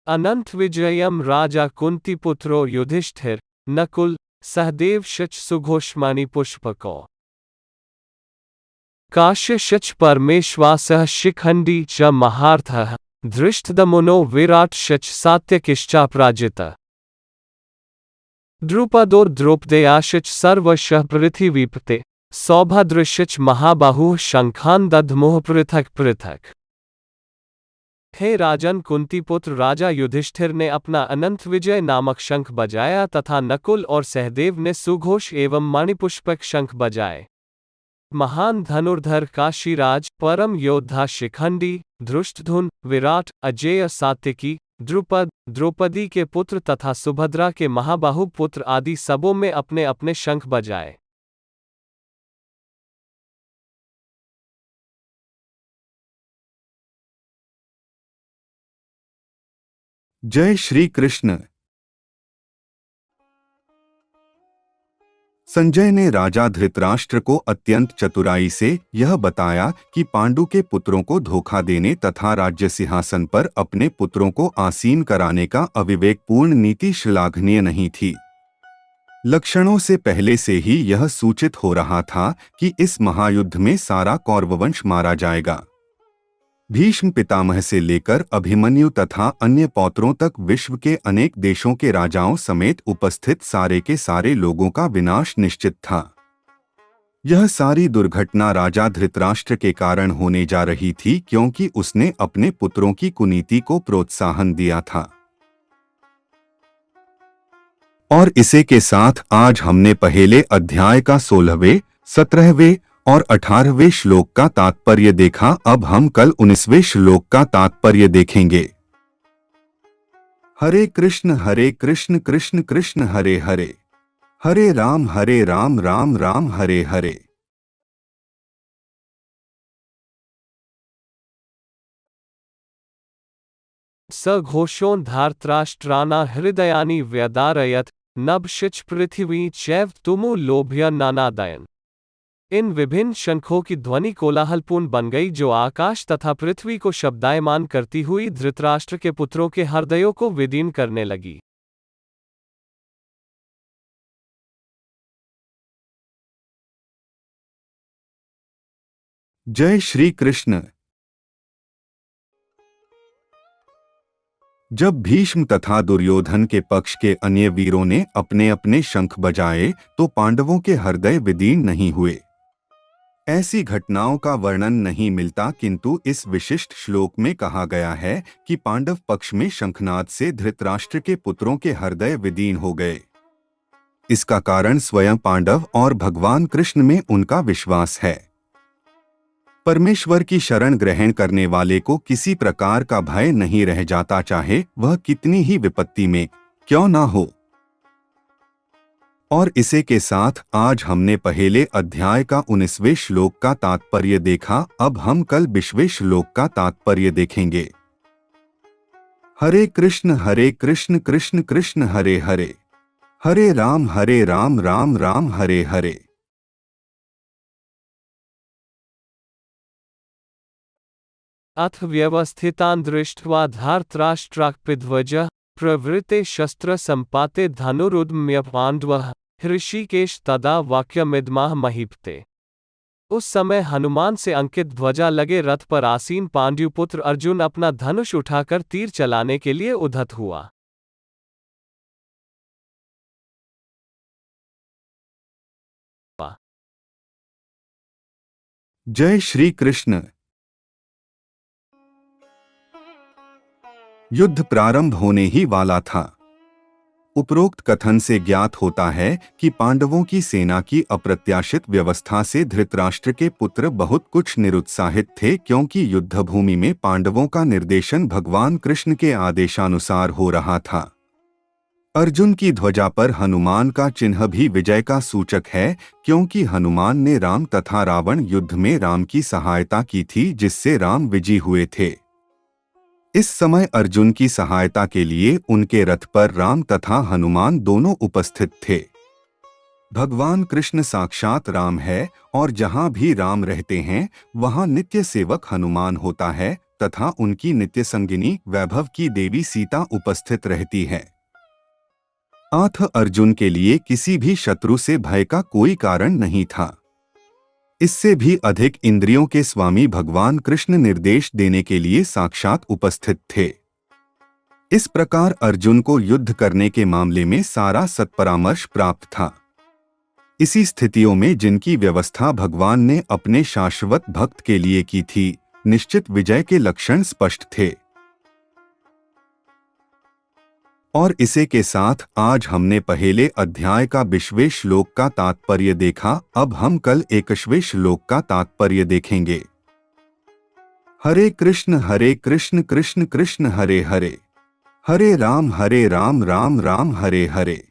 अनंत विजयम राजा कुंतीपुत्रो युधिष्ठिर नकुल सहदेव शच सुघोषमणि पुष्पको काश्य शच परमेश्वासः शिखंडी च महार्थः धृष्टद्युम्नो विराट शच सात्यकिश्चापराजितः द्रुपदो द्रौपदेयाश्च सर्वशः पृथिवीपते सौभद्रश्च महाबाहुः शंखान् दध्मुः पृथक पृथक। हे राजन कुंतीपुत्र राजा युधिष्ठिर ने अपना अनंत विजय नामक शंख बजाया तथा नकुल और सहदेव ने सुघोष एवं मणिपुष्पक शंख बजाए। महान धनुर्धर काशीराज परम योद्धा शिखंडी धृष्टद्युम्न विराट अजेय सात्यकी द्रुपद द्रौपदी के पुत्र तथा सुभद्रा के महाबाहु पुत्र आदि सबों में अपने अपने शंख बजाए। जय श्री कृष्ण। संजय ने राजा धृतराष्ट्र को अत्यंत चतुराई से यह बताया कि पांडु के पुत्रों को धोखा देने तथा राज्य सिंहासन पर अपने पुत्रों को आसीन कराने का अविवेकपूर्ण नीति श्लाघनीय नहीं थी। लक्षणों से पहले से ही यह सूचित हो रहा था कि इस महायुद्ध में सारा कौरववंश मारा जाएगा। भीष्म पितामह से लेकर अभिमन्यु तथा अन्य पौत्रों तक विश्व के अनेक देशों के राजाओं समेत उपस्थित सारे के सारे लोगों का विनाश निश्चित था। यह सारी दुर्घटना राजा धृतराष्ट्र के कारण होने जा रही थी क्योंकि उसने अपने पुत्रों की कुनीति को प्रोत्साहन दिया था। और इसी के साथ आज हमने पहले अध्याय का 16वें, 17वें और 18वें श्लोक का तात्पर्य देखा। अब हम कल 19वें श्लोक का तात्पर्य देखेंगे। हरे कृष्ण कृष्ण कृष्ण हरे हरे, हरे राम राम राम हरे हरे। सघोषों धार्तराष्ट्राणा हृदयानि व्यदारयत नभश्च पृथिवी चैव तुमु लोभ्य नानादयन। इन विभिन्न शंखों की ध्वनि कोलाहलपूर्ण बन गई जो आकाश तथा पृथ्वी को शब्दायमान करती हुई धृतराष्ट्र के पुत्रों के हृदयों को विदीर्ण करने लगी। जय श्री कृष्ण। जब भीष्म तथा दुर्योधन के पक्ष के अन्य वीरों ने अपने अपने शंख बजाए तो पांडवों के हृदय विदीर्ण नहीं हुए। ऐसी घटनाओं का वर्णन नहीं मिलता, किंतु इस विशिष्ट श्लोक में कहा गया है कि पांडव पक्ष में शंखनाद से धृतराष्ट्र के पुत्रों के हृदय विदीर्ण हो गए। इसका कारण स्वयं पांडव और भगवान कृष्ण में उनका विश्वास है। परमेश्वर की शरण ग्रहण करने वाले को किसी प्रकार का भय नहीं रह जाता, चाहे वह कितनी ही विपत्ति में क्यों ना हो। और इसी के साथ आज हमने पहले अध्याय का 19वें श्लोक का तात्पर्य देखा। अब हम कल 20वें श्लोक का तात्पर्य देखेंगे। हरे कृष्ण कृष्ण कृष्ण हरे हरे, हरे राम राम राम हरे हरे। अथ व्यवस्थितान् दृष्ट्वा धार्तराष्ट्राक्पिध्वजः प्रवृते शस्त्र संपाते धनुरुद्यम्य पांडवः हृषीकेश तदा वाक्यमिदमाह महीपते। उस समय हनुमान से अंकित ध्वजा लगे रथ पर आसीन पांड्युपुत्र अर्जुन अपना धनुष उठाकर तीर चलाने के लिए उद्यत हुआ। जय श्री कृष्ण। युद्ध प्रारंभ होने ही वाला था। उपरोक्त कथन से ज्ञात होता है कि पांडवों की सेना की अप्रत्याशित व्यवस्था से धृतराष्ट्र के पुत्र बहुत कुछ निरुत्साहित थे, क्योंकि युद्धभूमि में पांडवों का निर्देशन भगवान कृष्ण के आदेशानुसार हो रहा था। अर्जुन की ध्वजा पर हनुमान का चिन्ह भी विजय का सूचक है, क्योंकि हनुमान ने राम तथा रावण युद्ध में राम की सहायता की थी, जिससे राम विजयी हुए थे। इस समय अर्जुन की सहायता के लिए उनके रथ पर राम तथा हनुमान दोनों उपस्थित थे। भगवान कृष्ण साक्षात राम है और जहां भी राम रहते हैं वहां नित्य सेवक हनुमान होता है, तथा उनकी नित्य संगिनी वैभव की देवी सीता उपस्थित रहती है। अथ अर्जुन के लिए किसी भी शत्रु से भय का कोई कारण नहीं था। इससे भी अधिक इंद्रियों के स्वामी भगवान कृष्ण निर्देश देने के लिए साक्षात उपस्थित थे। इस प्रकार अर्जुन को युद्ध करने के मामले में सारा सत्परामर्श प्राप्त था। इसी स्थितियों में जिनकी व्यवस्था भगवान ने अपने शाश्वत भक्त के लिए की थी, निश्चित विजय के लक्षण स्पष्ट थे। और इसे के साथ आज हमने पहले अध्याय का 20वें श्लोक का तात्पर्य देखा। अब हम कल 21वें श्लोक का तात्पर्य देखेंगे। हरे कृष्ण कृष्ण कृष्ण हरे हरे, हरे राम राम राम हरे हरे।